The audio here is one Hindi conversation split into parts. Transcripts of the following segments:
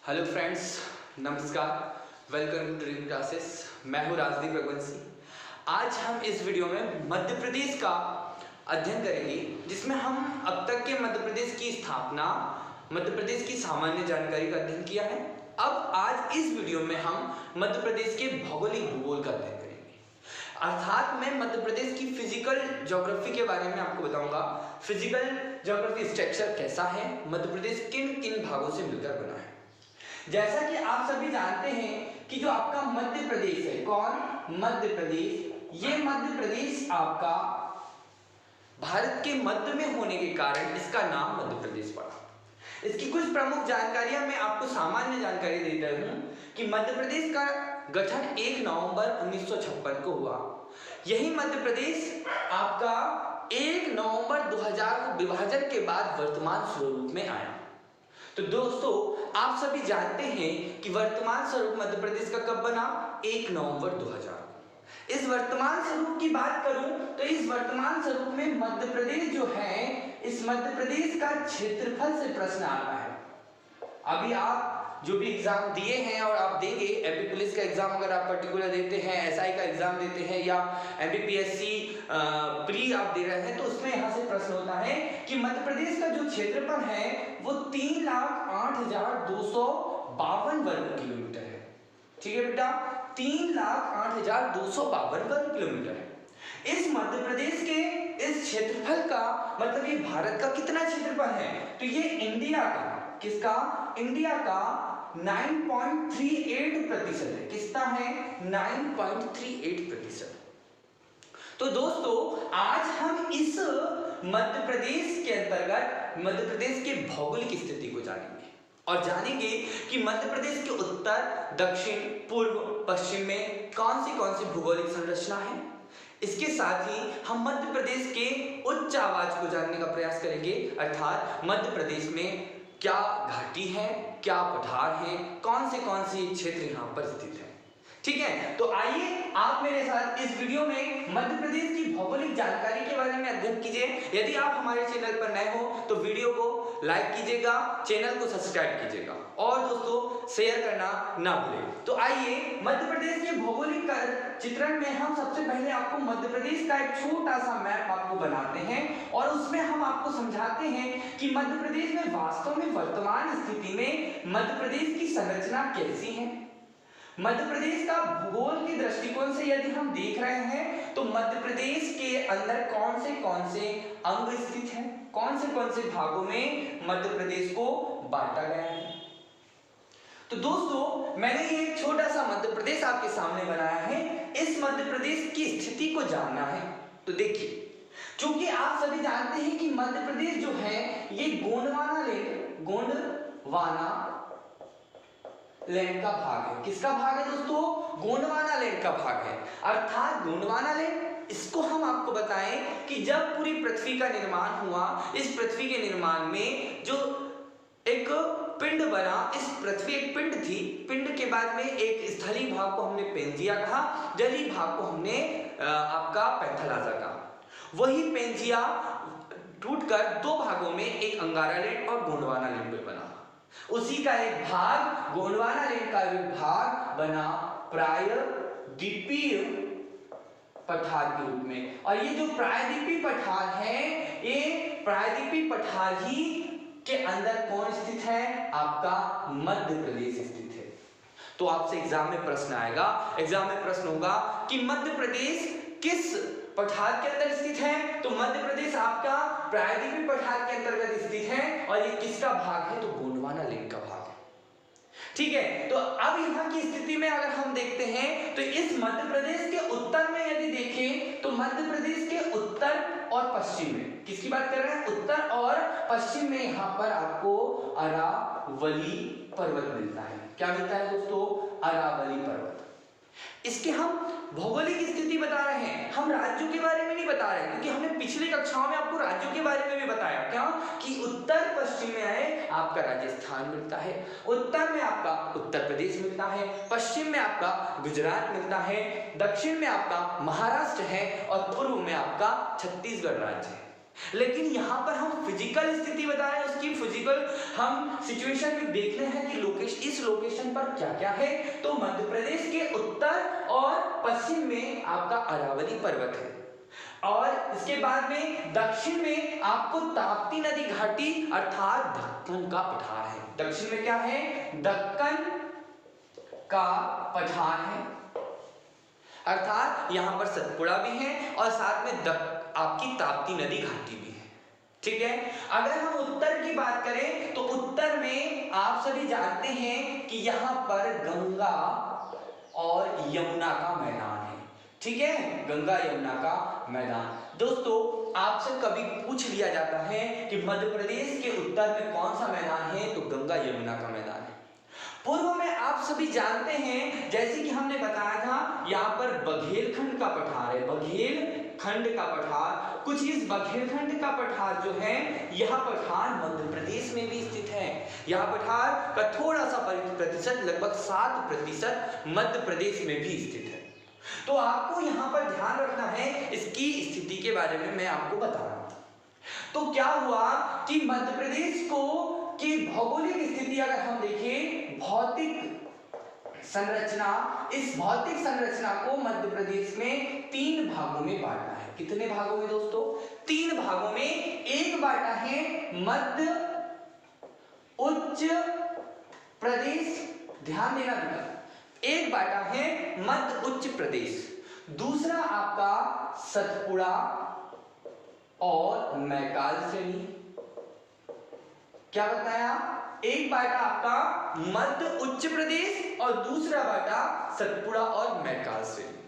हेलो फ्रेंड्स, नमस्कार। Welcome to dream classes. मैं हूँ राजदीप रघुवंशी। आज हम इस वीडियो में मध्य प्रदेश का अध्ययन करेंगे, जिसमें हम अब तक के मध्य प्रदेश की स्थापना, मध्य प्रदेश की सामान्य जानकारी का अध्ययन किया है। अब आज इस वीडियो में हम मध्य प्रदेश के भौगोलिक भूगोल का अध्ययन करेंगे, अर्थात मैं मध्य प्रदेश की फिजिकल ज्योग्राफी के बारे में आपको बताऊंगा। फिजिकल ज्योग्राफी स्ट्रक्चर कैसा है, मध्य प्रदेश किन किन भागों से मिलकर बना है। जैसा कि आप सभी जानते हैं कि जो आपका मध्य प्रदेश है, कौन? मध्य प्रदेश। ये मध्य प्रदेश आपका भारत के मध्य में होने के कारण इसका नाम मध्य प्रदेश पड़ा। इसकी कुछ प्रमुख जानकारियां मैं आपको सामान्य जानकारी दे रहा हूं कि मध्य प्रदेश का गठन 1 नवंबर 1956 को हुआ। यही मध्य प्रदेश आपका 1 नवंबर 2000 को विभाजन के बाद वर्तमान स्वरूप में आया। तो दोस्तों, आप सभी जानते हैं कि वर्तमान स्वरूप मध्य प्रदेश का कब बना? 1 नवंबर 2000। इस वर्तमान स्वरूप की बात करूं तो इस वर्तमान स्वरूप में मध्य प्रदेश जो है, इस मध्य प्रदेश का क्षेत्रफल से प्रश्न आता है। अभी आप जो भी एग्जाम दिए हैं और आप देंगे, एमपी पुलिस का एग्जाम अगर आप पर्टिकुलर देते हैं, एसआई का एग्जाम देते हैं या एमपीपीएससी प्री आप दे रहे हैं, तो उसमें यहाँ से प्रश्न होता है कि मध्य प्रदेश का जो क्षेत्रफल है वो 3,08,252 वर्ग किलोमीटर है। ठीक है बेटा, 3,08,252 वर्ग किलोमीटर है। इस मध्य प्रदेश के इस क्षेत्रफल का मतलब ये भारत का कितना क्षेत्रफल है? तो ये इंडिया का, किसका? इंडिया का 9.38% है। किसका है? 9.38%। तो दोस्तों, आज हम इस मध्य प्रदेश के अंतर्गत मध्य प्रदेश के भौगोलिक स्थिति को जानेंगे और जानेंगे कि मध्य प्रदेश के उत्तर, दक्षिण, पूर्व, पश्चिम में कौन सी भौगोलिक संरचना है। इसके साथ ही हम मध्य प्रदेश के उच्च आवाज को जानने का प्रयास करेंगे, अर्थात मध्य प्रदेश में क्या घाटी है, क्या पठार है, कौन से क्षेत्र यहाँ पर स्थित है। ठीक है, तो आइए आप मेरे साथ इस वीडियो में मध्य प्रदेश की भौगोलिक जानकारी के बारे में अध्ययन कीजिए। यदि आप हमारे चैनल पर नए हो तो वीडियो को लाइक कीजिएगा, चैनल को सब्सक्राइब कीजिएगा और दोस्तों शेयर करना ना भूलें। तो आइए मध्य प्रदेश के भौगोलिक चित्रण में हम सबसे पहले आपको मध्य प्रदेश का एक छोटा सा मैप आपको बनाते हैं और उसमें हम आपको समझाते हैं कि मध्य प्रदेश में वास्तव में वर्तमान स्थिति में मध्य प्रदेश की संरचना कैसी है। मध्य प्रदेश का भूगोल के दृष्टिकोण से यदि हम देख रहे हैं तो मध्य प्रदेश के अंदर कौन से अंग स्थित हैं, कौन से भागों में मध्य प्रदेश को बांटा गया है। तो दोस्तों, मैंने ये एक छोटा सा मध्य प्रदेश आपके सामने बनाया है। इस मध्य प्रदेश की स्थिति को जानना है तो देखिए, क्योंकि आप सभी जानते हैं कि मध्य प्रदेश जो है ये गोंडवाना लैंड का भाग है। किसका भाग है दोस्तों? गोंडवाना लैंड का भाग है। अर्थात गोंडवाना लैंड, इसको हम आपको बताएं कि जब पूरी पृथ्वी का निर्माण हुआ, इस पृथ्वी के निर्माण में जो एक पिंड बना, इस पृथ्वी एक पिंड थी। पिंड के बाद में एक स्थलीय भाग को हमने पेंजिया कहा, जलीय भाग को हमने आपका पैंथालाजा कहा। वही पेंजिया टूटकर 2 भागों में एक अंगारा लैंड और गोंडवाना लैंड में बना। उसी का एक भाग, गोंडवाना लैंड का एक भाग बना प्रायद्वीपीय पठार के रूप में। और ये जो प्रायद्वीपीय पठार है, ये प्रायद्वीपीय पठार ही के अंदर कौन स्थित है? आपका मध्य प्रदेश स्थित है। तो आपसे एग्जाम में प्रश्न आएगा, एग्जाम में प्रश्न होगा कि मध्य प्रदेश किस पठार के अंदर स्थित है? तो मध्य प्रदेश आपका प्रायद्वीपीय पठार के अंतर्गत स्थित है और ये किसका भाग है? तो गोंडवाना लैंड का भाग है। ठीक है, तो अब यहाँ की स्थिति में अगर हम देखते हैं तो इस मध्य प्रदेश के उत्तर में यदि देखें तो मध्य प्रदेश के उत्तर और पश्चिम में, किसकी बात कर रहे हैं? उत्तर और पश्चिम में यहाँ पर आपको अरावली पर्वत मिलता है। क्या मिलता है दोस्तों? अरावली पर्वत। इसके हम भौगोलिक स्थिति बता रहे हैं, हम राज्यों के बारे में नहीं बता रहे, क्योंकि हमने पिछली कक्षाओं में आपको राज्यों के बारे में भी बताया। क्या कि उत्तर पश्चिम में है आपका राजस्थान मिलता है, उत्तर में आपका उत्तर प्रदेश मिलता है, पश्चिम में आपका गुजरात मिलता है, दक्षिण में आपका महाराष्ट्र है और पूर्व में आपका छत्तीसगढ़ राज्य है। लेकिन यहाँ पर हम फिजिकल स्थिति बता रहे हैं, उसकी फिजिकल हम सिचुएशन में देख रहे हैं कि इस लोकेशन पर क्या क्या है। तो मध्य प्रदेश के उत्तर और पश्चिम में आपका अरावली पर्वत है, और इसके बाद में दक्षिण में आपको ताप्ती नदी घाटी अर्थात दक्कन का पठार है। दक्षिण में क्या है? दक्कन का पठार है, अर्थात यहां पर सतपुड़ा भी है और साथ में आपकी ताप्ती नदी घाटी भी है। ठीक है। अगर हम उत्तर की बात करें तो उत्तर में आप सभी जानते हैं कि यहां पर गंगा और यमुना का मैदान है। ठीक है, गंगा यमुना का मैदान। दोस्तों, आपसे कभी पूछ लिया जाता है कि मध्य प्रदेश के उत्तर में कौन सा मैदान है, तो गंगा यमुना का मैदान है। पूर्व में आप सभी जानते हैं, जैसे कि हमने बताया था, यहाँ पर बघेलखंड का पठार है, बघेलखंड का पठार। कुछ इस बघेलखंड का पठार जो है, यह पठार मध्य प्रदेश में भी स्थित है। यह पठार का थोड़ा सा प्रतिशत, लगभग 7% मध्य प्रदेश में भी स्थित है। तो आपको यहाँ पर ध्यान रखना है, इसकी स्थिति के बारे में मैं आपको बता रहा हूँ। तो क्या हुआ कि मध्य प्रदेश को की भौगोलिक स्थिति अगर हम देखें, भौतिक संरचना, इस भौतिक संरचना को मध्य प्रदेश में 3 भागों में बांटा है। कितने भागों में दोस्तों? 3 भागों में। एक बांटा है मध्य उच्च प्रदेश, ध्यान देना बेटा, एक बांटा है मध्य उच्च प्रदेश, दूसरा आपका सतपुड़ा और मैकाल श्रेणी। क्या बताया? एक बाटा आपका मध्य उच्च प्रदेश और दूसरा बाटा सतपुड़ा और मैकाल श्रेणी।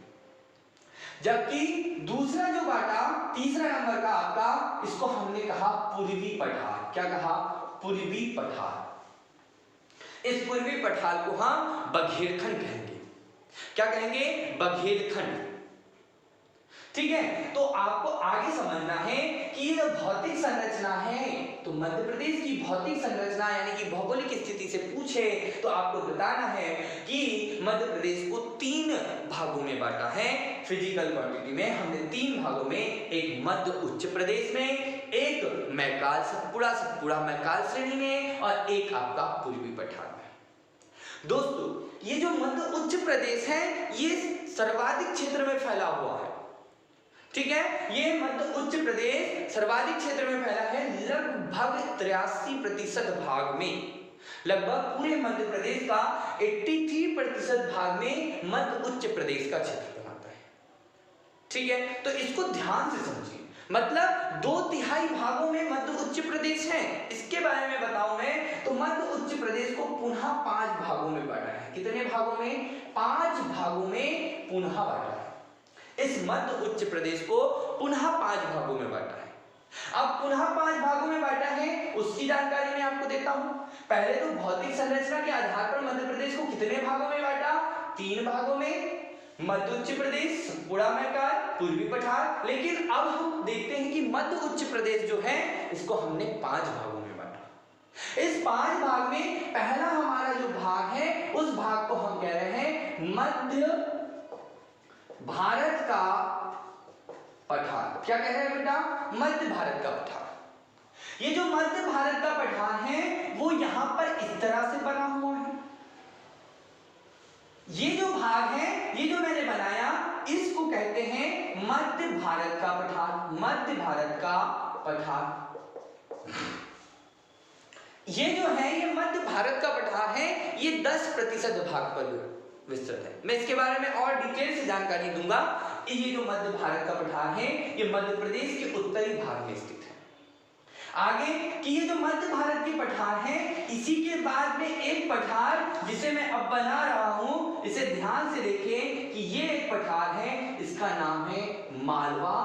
जबकि दूसरा जो बाटा, तीसरा नंबर का आपका, इसको हमने कहा पूर्वी पठार। क्या कहा? पूर्वी पठार। इस पूर्वी पठार को हम बघेलखंड कहेंगे। क्या कहेंगे? बघेलखंड। ठीक है। तो आपको आगे समझना है कि ये भौतिक संरचना है, तो मध्य प्रदेश की भौतिक संरचना यानी कि भौगोलिक स्थिति से पूछे तो आपको बताना है कि मध्य प्रदेश को 3 भागों में बांटा है। फिजिकल क्वांटिटी में हमने 3 भागों में, एक मध्य उच्च प्रदेश में, एक मैकाल सतपुड़ा मैकाल श्रेणी में, और एक आपका पूर्वी पठार में। दोस्तों, ये जो मध्य उच्च प्रदेश है, ये सर्वाधिक क्षेत्र में फैला हुआ है। ठीक है, ये मध्य उच्च प्रदेश सर्वाधिक क्षेत्र में फैला है, लगभग 83% भाग में। लगभग पूरे मध्य प्रदेश का 83% भाग में मध्य उच्च प्रदेश का क्षेत्र बनाता है। ठीक है, तो इसको ध्यान से समझिए। मतलब 2/3 भागों में मध्य उच्च प्रदेश है। इसके बारे में बताऊं मैं, तो मध्य उच्च प्रदेश को पुनः 5 भागों में बांटा है। कितने भागों में? 5 भागों में पुनः बांटा है। इस मध्य उच्च प्रदेश को पुनः 5 भागों में बांटा है। अब पुनः 5 भागों में बांटा है, उसकी जानकारी मैं आपको देता हूं। पहले तो भौतिक संरचना के आधार पर मध्य प्रदेश को कितने भागों में बांटा? 3 भागों में, मध्य उच्च प्रदेश, सतपुड़ा मैकाल, पूर्वी पठार। लेकिन अब हम देखते हैं कि मध्य उच्च प्रदेश जो है, इसको हमने 5 भागों में बांटा। इस 5 भाग में पहला हमारा जो भाग है, उस भाग को हम कह रहे हैं मध्य भारत का पठार। क्या कह रहे हैं बेटा? मध्य भारत का पठार। ये जो मध्य भारत का पठार है, वो यहां पर इस तरह से बना हुआ है। ये जो भाग है, ये जो मैंने बनाया, इसको कहते हैं मध्य भारत का पठार। मध्य भारत का पठार ये जो है, ये मध्य भारत का पठार है। ये 10% भाग पर विस्तृत है। मैं इसके बारे में और डिटेल से जानकारी दूंगा। ये जो मध्य भारत का पठार है, ये मध्य प्रदेश के उत्तरी भाग में स्थित है। आगे कि ये जो मध्य भारत के पठार है, इसी के बाद में एक पठार जिसे मैं अब बना रहा हूं, इसे ध्यान से देखें कि ये एक पठार है, इसका नाम है मालवा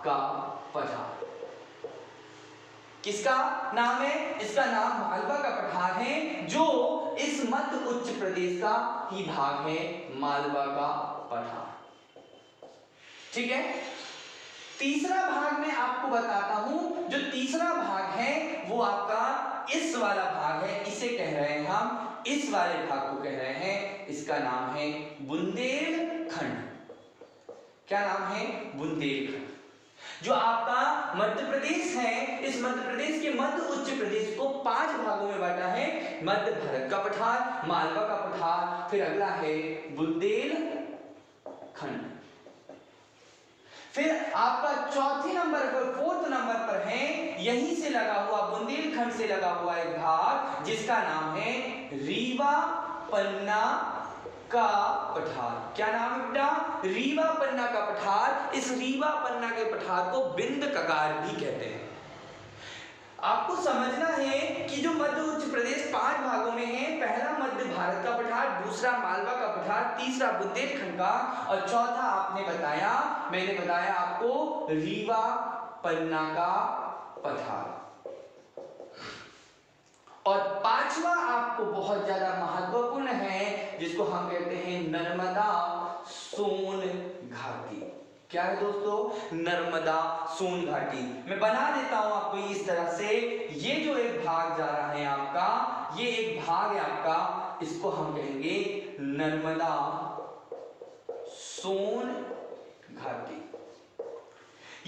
का पठार। किसका नाम है? इसका नाम मालवा का पठार है, जो इस मध्य उच्च प्रदेश का ही भाग है, मालवा का पठार। ठीक है। तीसरा भाग मैं आपको बताता हूं। जो तीसरा भाग है वो आपका इस वाला भाग है, इसे कह रहे हैं हम, इस वाले भाग को कह रहे हैं, इसका नाम है बुंदेलखंड। क्या नाम है? बुंदेलखंड। जो आपका मध्य प्रदेश है, इस मध्य प्रदेश के मध्य उच्च प्रदेश को 5 भागों में बांटा है। मध्य भारत का पठार, मालवा का पठार, फिर अगला है बुंदेलखंड। फिर आपका चौथे नंबर पर, 4th नंबर पर है, यहीं से लगा हुआ, बुंदेलखंड से लगा हुआ एक भाग जिसका नाम है रीवा पन्ना का पठार। क्या नाम है बेटा? रीवा पन्ना का पठार। इस रीवा पन्ना के पठार को बिंद कगार भी कहते हैं। आपको समझना है कि जो मध्य उच्च प्रदेश 5 भागों में है, पहला मध्य भारत का पठार, दूसरा मालवा का पठार, तीसरा बुंदेलखंड का, और चौथा मैंने बताया आपको रीवा पन्ना का पठार। और 5वां आपको बहुत ज्यादा महत्वपूर्ण है, जिसको हम कहते हैं नर्मदा सोन घाटी। क्या है दोस्तों? नर्मदा सोन घाटी। मैं बना देता हूं आपको इस तरह से। ये जो एक भाग जा रहा है आपका, ये एक भाग है आपका, इसको हम कहेंगे नर्मदा सोन घाटी।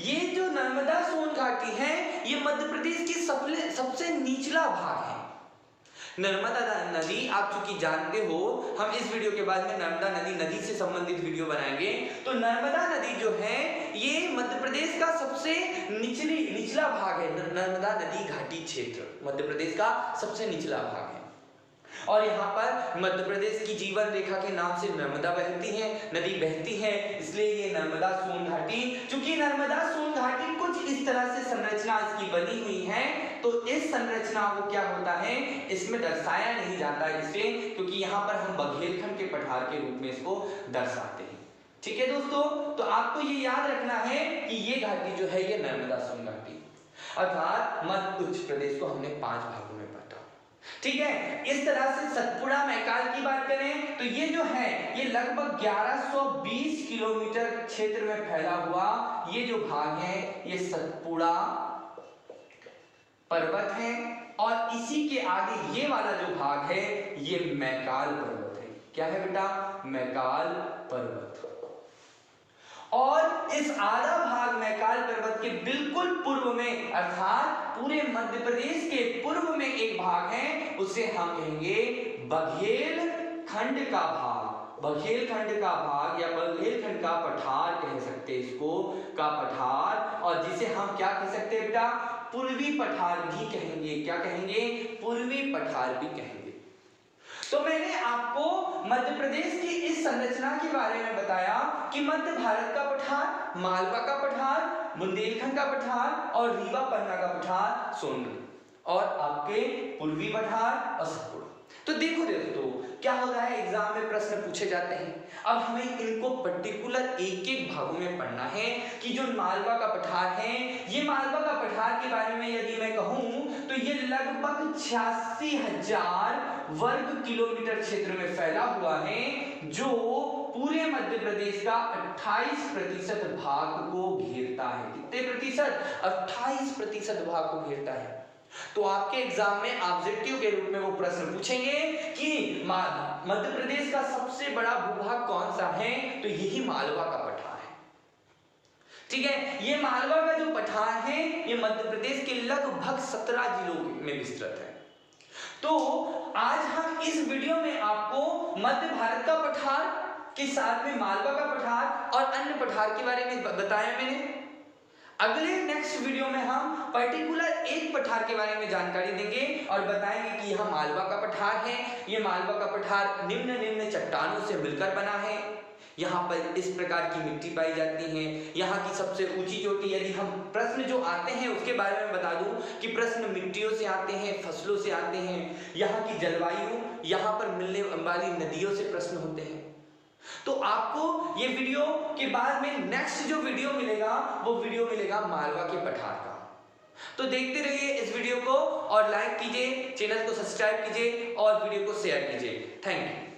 ये जो नर्मदा सोन घाटी है, ये मध्य प्रदेश की सबसे निचला भाग है। नर्मदा नदी आप चूंकि जानते हो, हम इस वीडियो के बाद में नर्मदा नदी से संबंधित वीडियो बनाएंगे। तो नर्मदा नदी जो है, ये मध्य प्रदेश का सबसे निचला भाग है। नर्मदा नदी घाटी क्षेत्र मध्य प्रदेश का सबसे निचला भाग है। और यहाँ पर मध्य प्रदेश की जीवन रेखा के नाम से नर्मदा नदी बहती है, इसलिए ये नर्मदा सोन घाटी। चूंकि नर्मदा सोन घाटी कुछ इस तरह से संरचना इसकी बनी हुई है, तो इस संरचना को क्या होता है, इसमें दर्शाया नहीं जाता इसलिए, क्योंकि यहाँ पर हम बघेलखंड के पठार के रूप में इसको दर्शाते हैं। ठीक है दोस्तों, तो आपको ये याद रखना है कि ये घाटी जो है, ये नर्मदा सोन घाटी, अर्थात मध्य उच्च प्रदेश को हमने 5 भागों में बांटा। ठीक है, इस तरह से सतपुड़ा मैकाल की बात करें तो ये जो है, ये लगभग 1120 किलोमीटर क्षेत्र में फैला हुआ ये जो भाग है, ये सतपुड़ा पर्वत है। और इसी के आगे ये वाला जो भाग है, ये मैकाल पर्वत है। क्या है बेटा? मैकाल पर्वत। और इस आधा भाग मैकाल पर्वत के बिल्कुल पूर्व में, अर्थात पूरे मध्य प्रदेश के पूर्व में एक भाग है, उसे हम कहेंगे बघेलखंड का भाग। बघेलखंड का भाग या बघेलखंड का पठार कह सकते हैं इसको, का पठार, और जिसे हम क्या कह सकते हैं बेटा? पूर्वी पठार भी कहेंगे। क्या कहेंगे? पूर्वी पठार भी कहेंगे। तो मैंने आपको मध्य प्रदेश की इस संरचना के बारे में बताया कि मध्य भारत का पठार, मालवा का पठार, बुंदेलखंड का पठार और रीवा पन्ना का पठार सोनगढ़, और आपके पूर्वी पठार और सतपुड़ा। तो देखो दोस्तों, क्या होता है, एग्जाम में प्रश्न पूछे जाते हैं। अब हमें इनको पर्टिकुलर एक भागों में पढ़ना है कि जो मालवा का पठार है, ये मालवा का पठार के बारे में यदि मैं कहूं तो ये लगभग 86,000 वर्ग किलोमीटर क्षेत्र में फैला हुआ है, जो पूरे मध्य प्रदेश का 28% भाग को घेरता है। कितने प्रतिशत? 28% भाग को घेरता है। तो आपके एग्जाम में ऑब्जेक्टिव के रूप में वो प्रश्न पूछेंगे कि मध्य प्रदेश का सबसे बड़ा भूभाग कौन सा है, तो यही मालवा का पठार है। ठीक है, ये मालवा का जो पठार है, ये मध्य प्रदेश के लगभग 17 जिलों में विस्तृत है। तो आज हम इस वीडियो में आपको मध्य भारत का पठार के साथ में मालवा का पठार और अन्य पठार के बारे में बताया मैंने। अगले नेक्स्ट वीडियो में हम पर्टिकुलर एक पठार के बारे में जानकारी देंगे और बताएंगे कि यह मालवा का पठार है। ये मालवा का पठार निम्न चट्टानों से मिलकर बना है। यहाँ पर इस प्रकार की मिट्टी पाई जाती है। यहाँ की सबसे ऊंची चोटी, यदि हम प्रश्न जो आते हैं उसके बारे में बता दूं कि प्रश्न मिट्टियों से आते हैं, फसलों से आते हैं, यहाँ की जलवायु, यहाँ पर मिलने वाली नदियों से प्रश्न होते हैं। तो आपको ये वीडियो के बाद में नेक्स्ट जो वीडियो मिलेगा, वो वीडियो मिलेगा मालवा के पठार का। तो देखते रहिए इस वीडियो को और लाइक कीजिए, चैनल को सब्सक्राइब कीजिए और वीडियो को शेयर कीजिए। Thank you.